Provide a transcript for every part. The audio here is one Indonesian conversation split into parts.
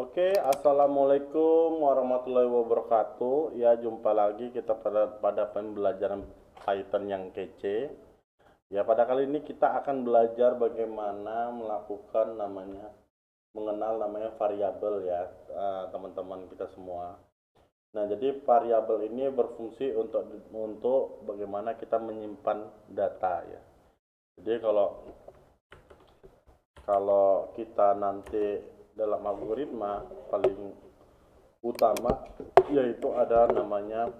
Oke, assalamualaikum warahmatullahi wabarakatuh. Ya, jumpa lagi kita pada pembelajaran Python yang kece. Ya, pada kali ini kita akan belajar bagaimana melakukan mengenal namanya variabel ya, teman-teman kita semua. Nah, jadi variabel ini berfungsi untuk bagaimana kita menyimpan data ya. Jadi kalau kita nanti dalam algoritma paling utama yaitu ada namanya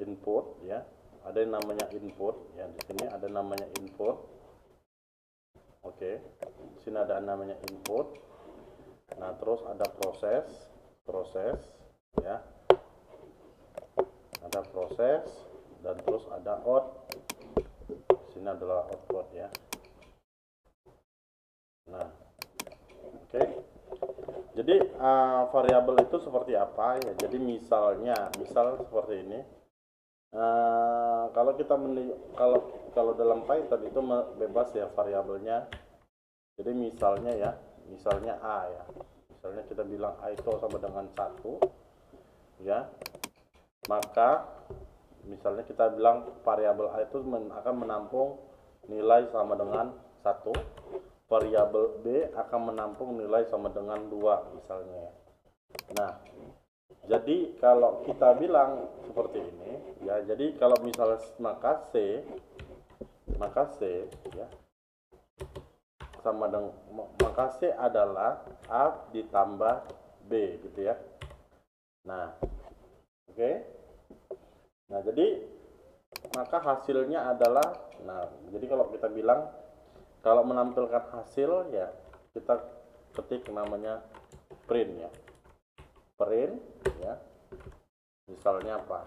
input ya, ada yang namanya input ya, di sini ada namanya input. Oke, di sini ada namanya input. Nah, terus ada proses ya, ada proses, dan terus ada di sini adalah output ya. Nah, oke. Jadi variabel itu seperti apa ya? Jadi misal seperti ini. Kalau kita kalau dalam Python itu bebas ya variabelnya. Jadi misalnya a ya. Misalnya kita bilang a itu sama dengan 1 ya. Maka misalnya kita bilang variabel a itu akan menampung nilai sama dengan 1. Variabel b akan menampung nilai sama dengan 2 misalnya. Nah, jadi kalau kita bilang seperti ini ya, jadi kalau misalnya maka C ya sama dengan maka C adalah A ditambah B gitu ya. Nah, oke. Nah, jadi maka hasilnya adalah, nah, jadi kalau kita bilang kalau menampilkan hasil ya kita ketik namanya print ya. Print ya. Misalnya apa?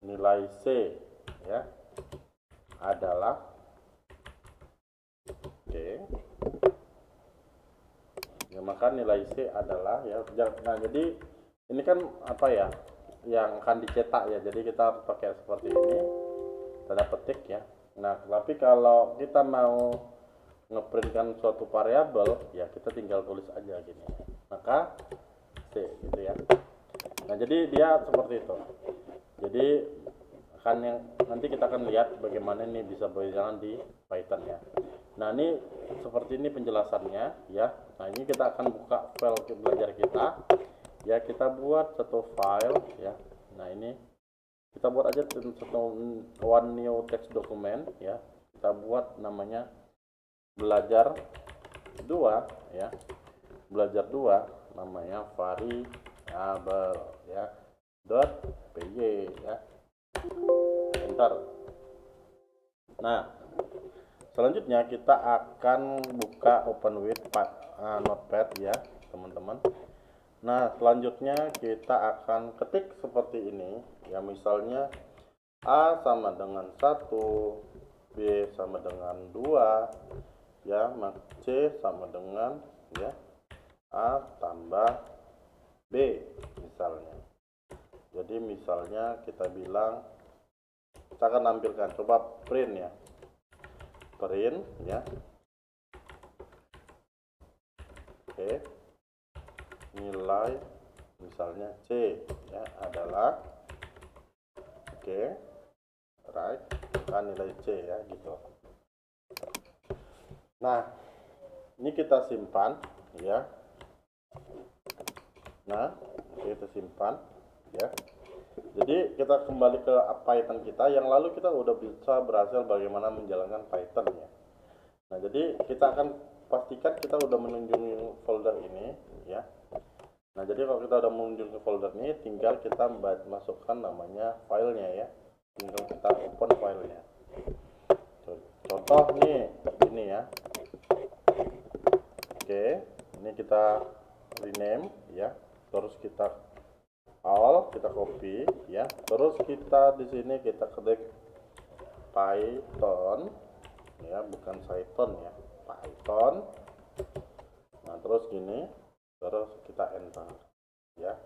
Nilai C ya adalah oke. Ya, maka nilai C adalah ya. Nah, jadi ini kan apa ya? Yang akan dicetak ya. Jadi kita pakai seperti ini. Tanda petik ya. Nah, tapi kalau kita mau ngeprintkan suatu variabel ya kita tinggal tulis aja gini. Maka C gitu ya. Nah, jadi dia seperti itu. Jadi nanti kita akan lihat bagaimana ini bisa berjalan di Python ya. Nah, ini seperti ini penjelasannya ya. Nah, ini kita akan buka file belajar kita ya. Kita buat satu file ya. Nah, ini kita buat aja one new text document ya. Kita buat namanya belajar 2 ya. Belajar 2 namanya variabel ya .py ya. Enter. Nah, selanjutnya kita akan buka open with notepad ya teman-teman. Nah, selanjutnya kita akan ketik seperti ini ya, misalnya A sama dengan 1, B sama dengan 2 ya, C sama dengan ya A tambah B misalnya. Jadi misalnya kita bilang, kita akan tampilkan, coba print ya, print ya. Oke, nilai misalnya C ya adalah oke, right, kan nilai C ya gitu. Nah, ini kita simpan ya. Nah, kita simpan ya. Jadi kita kembali ke Python kita yang lalu, kita udah bisa berhasil bagaimana menjalankan Python ya. Nah, jadi kita akan pastikan kita udah menunjukkan folder ini ya. Nah, jadi kalau kita udah menunjukkan folder ini, tinggal kita masukkan namanya filenya ya. Tinggal kita open filenya. Contoh nih ini ya. Oke, ini kita rename ya. Terus kita kita copy ya. Terus kita di sini kita ketik Python ya, bukan Python ya, Python. Nah, terus gini, terus kita enter ya.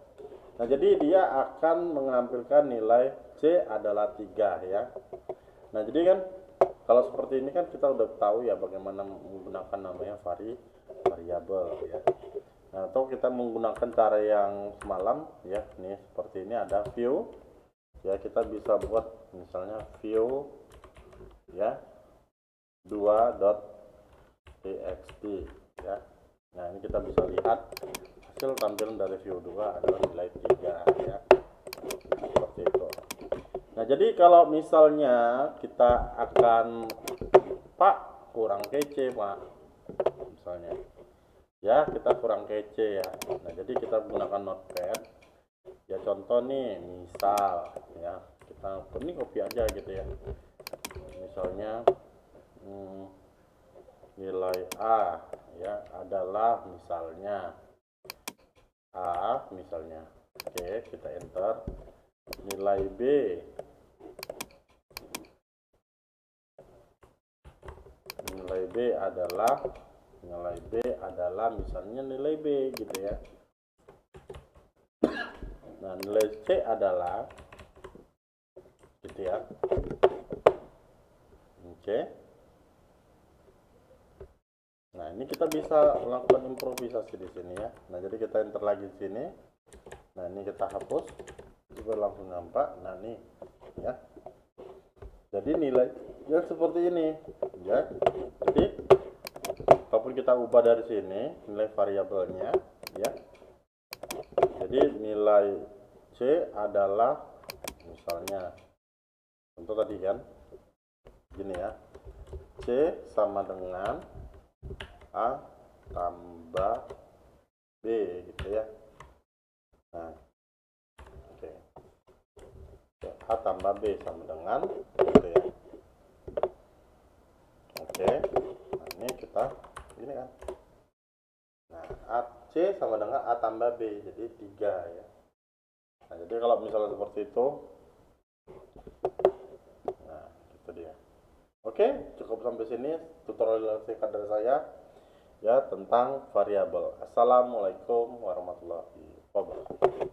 Nah, jadi dia akan menampilkan nilai C adalah 3 ya. Nah, jadi kan Kalau seperti ini kan kita udah tahu ya bagaimana menggunakan namanya variabel ya. Nah, atau kita menggunakan cara yang semalam ya, nih seperti ini ada view ya, kita bisa buat misalnya view ya 2.txt ya. Nah, ini kita bisa lihat hasil tampilan dari view 2 adalah nilai 3 ya, seperti itu. Nah, jadi kalau misalnya kita akan, Pak kurang kece Pak, misalnya ya kita kurang kece ya, nah jadi kita gunakan notepad ya. Contoh nih, misal ya, kita ini copy aja gitu ya, misalnya nilai A ya adalah misalnya A misalnya. Oke, kita enter. Nilai B adalah misalnya nilai B gitu ya. Nah, nilai C adalah gitu ya. Oke. Nah, ini kita bisa melakukan improvisasi di sini ya. Nah, jadi kita enter lagi di sini. Nah, ini kita hapus. Juga langsung nampak. Nah, nih ya. Jadi nilainya seperti ini ya. Jadi apapun kita ubah dari sini nilai variabelnya ya. Jadi nilai C adalah misalnya contoh tadi kan gini ya, C sama dengan A tambah B gitu ya. Nah, oke. A tambah B sama dengan gitu ya. Oke. Nah, ini kita ini kan. Nah, C sama dengan A tambah B, jadi 3 ya. Nah, jadi kalau misalnya seperti itu, nah itu dia. Oke, cukup sampai sini tutorial singkat dari saya ya tentang variabel. Assalamualaikum warahmatullahi wabarakatuh.